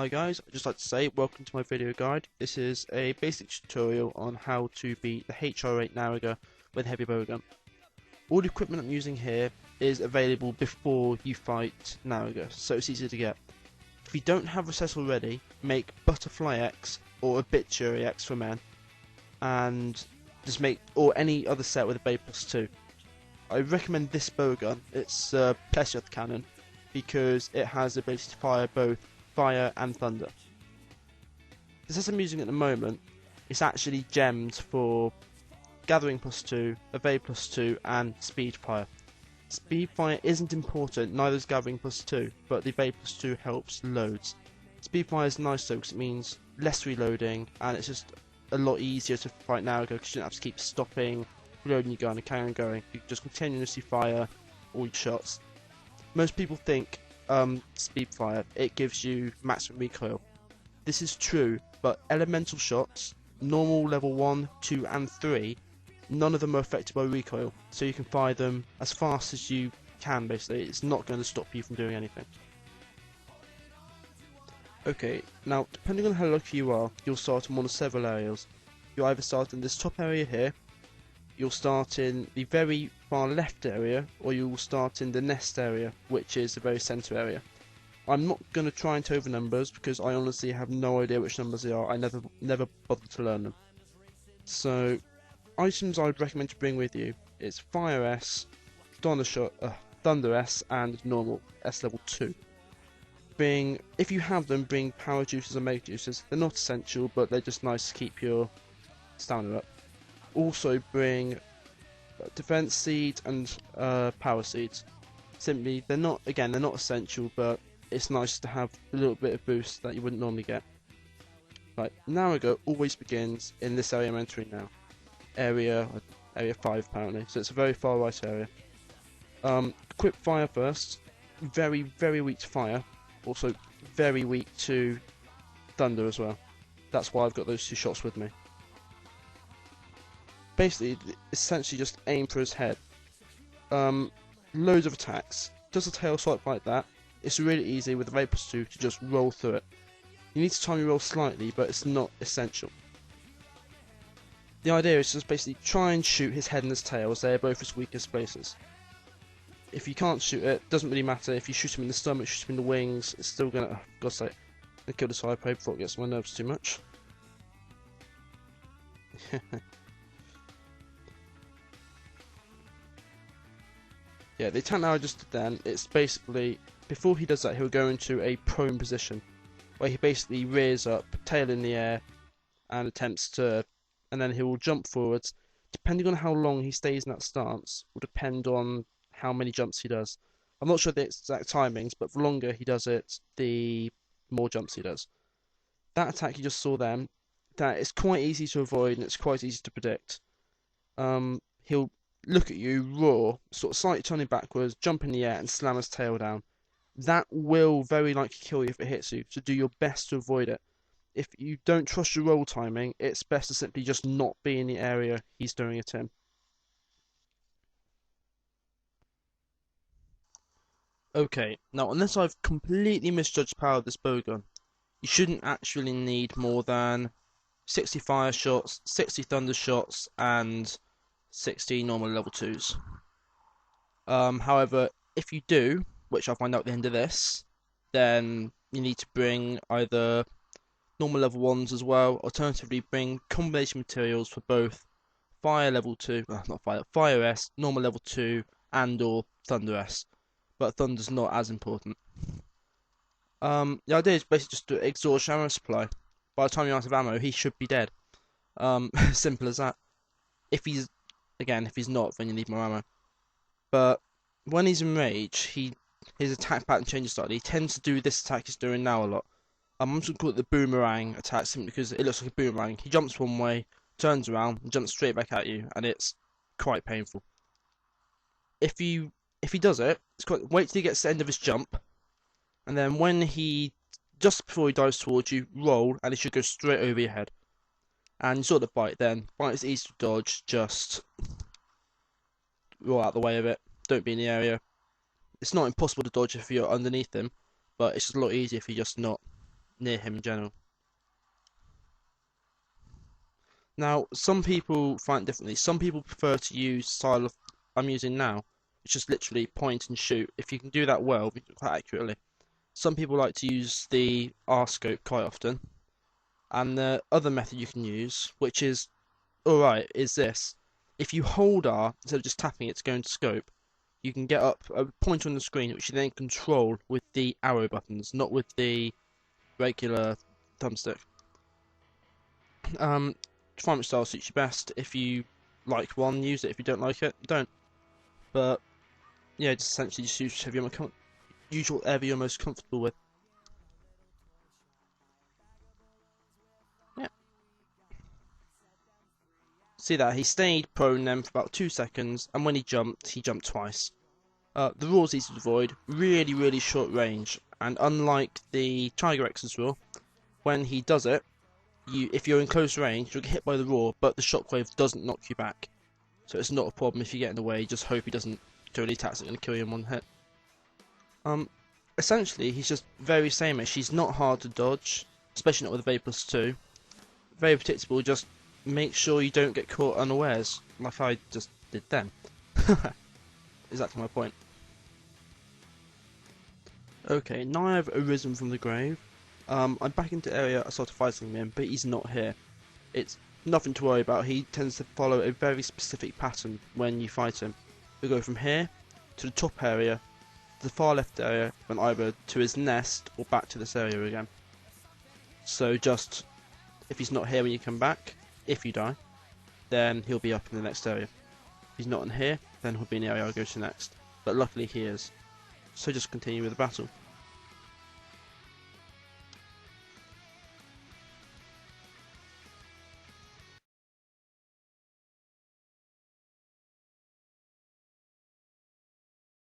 Hi guys, I'd just like to say welcome to my video guide. This is a basic tutorial on how to beat the HR8 Naruga with heavy bowgun. All the equipment I'm using here is available before you fight Naruga, so it's easy to get. If you don't have a set already, make Butterfly X or Obituary X for men, and just make or any other set with a Bay +2. I recommend this bowgun. It's a pleasure cannon because it has the ability to fire both fire and thunder. The set I'm using at the moment is actually gemmed for gathering +2, evade +2, and speed fire. Speed fire isn't important, neither is gathering +2, but the evade +2 helps loads. Speed fire is nice though because it means less reloading and it's just a lot easier to fight Naruga because you don't have to keep stopping, reloading your gun and carrying on going. You can just continuously fire all your shots. Most people think speed fire, it gives you maximum recoil. This is true, but elemental shots, normal level 1, 2 and 3, none of them are affected by recoil, so you can fire them as fast as you can basically. It's not going to stop you from doing anything. Okay, now depending on how lucky you are, you'll start in one of several areas. You'll either start in this top area here, you'll start in the very far left area, or you'll start in the nest area, which is the very centre area. I'm not going to try and tell the numbers because I honestly have no idea which numbers they are. I never bothered to learn them. So, items I would recommend to bring with you is Fire S, Thunder S, and normal S level 2. If you have them, bring power juices and mega juices. They're not essential, but they're just nice to keep your stamina up. Also bring defense seeds and power seeds. Simply, they're not essential, but it's nice to have a little bit of boost that you wouldn't normally get. Right, Naruga always begins in this area I'm entering now. Area 5 apparently, so it's a very far right area. Equip fire first. Very, very weak to fire. Also very weak to thunder as well. That's why I've got those two shots with me. Basically, essentially just aim for his head. Loads of attacks. Does a tail swipe like that? It's really easy with the evade +2 to just roll through it. You need to time your roll slightly, but it's not essential. The idea is just basically try and shoot his head and his tail as they are both his weakest places. If you can't shoot it, doesn't really matter. If you shoot him in the stomach, shoot him in the wings, it's still gonna. Oh, God's sake, I kill this hypo before it gets on my nerves too much. Yeah, the attack now I just did then, it's basically, before he does that, he'll go into a prone position, where he basically rears up, tail in the air, and and then he will jump forwards. Depending on how long he stays in that stance, will depend on how many jumps he does. I'm not sure the exact timings, but the longer he does it, the more jumps he does. That attack you just saw then, that is quite easy to avoid, and it's quite easy to predict. He'll look at you, roar, sort of slightly turning backwards, jump in the air and slam his tail down. That will very likely kill you if it hits you, so do your best to avoid it. If you don't trust your roll timing, it's best to simply just not be in the area he's doing it in. Okay, now unless I've completely misjudged the power of this bowgun, you shouldn't actually need more than 60 fire shots, 60 thunder shots, and 60 normal level 2s. However, if you do, which I'll find out at the end of this, then you need to bring either normal level 1s as well, alternatively bring combination materials for both fire level 2, not fire, fire S, normal level 2, and or thunder S, but thunder's not as important. The idea is basically just to exhaust your ammo supply. By the time you're out of ammo, he should be dead. Simple as that. If he's not, then you need more ammo. But when he's in rage, his attack pattern changes slightly. He tends to do this attack he's doing now a lot. I'm just going to call it the boomerang attack simply because it looks like a boomerang. He jumps one way, turns around, and jumps straight back at you, and it's quite painful. If he does it, wait till he gets to the end of his jump, and then just before he dives towards you, roll, and it should go straight over your head. And you sort of bite then. Bite is easy to dodge, just roll out the way of it. Don't be in the area. It's not impossible to dodge if you're underneath him, but it's just a lot easier if you're just not near him in general. Now, some people find it differently. Some people prefer to use the style of I'm using now, which is literally point and shoot. If you can do that well, quite accurately. Some people like to use the R scope quite often. And the other method you can use, which is alright, is this. If you hold R instead of just tapping it to go into scope, you can get up a pointer on the screen which you then control with the arrow buttons, not with the regular thumbstick. Find which style suits you best. If you like one, use it. If you don't like it, don't. But yeah, just essentially just use whatever you're most comfortable with. Yeah. See that he stayed prone then for about 2 seconds, and when he jumped twice. The raw is easy to avoid, really short range, and unlike the Tiger X's raw, when he does it, if you're in close range, you'll get hit by the raw, but the shockwave doesn't knock you back. So it's not a problem if you get in the way, just hope he doesn't do any attacks that are going to kill you in one hit. Essentially, he's just very same-ish. He's not hard to dodge, especially not with a V+2. Very predictable, just make sure you don't get caught unawares, like I just did then. Exactly my point. Okay, now I've arisen from the grave. I'm back into the area I started fighting him, but he's not here. It's nothing to worry about. He tends to follow a very specific pattern when you fight him. We go from here to the top area, to the far left area, and either to his nest or back to this area again. So just, if he's not here when you come back, if you die, then he'll be up in the next area. If he's not in here, then he'll be in the area I'll go to next. But luckily he is. So just continue with the battle.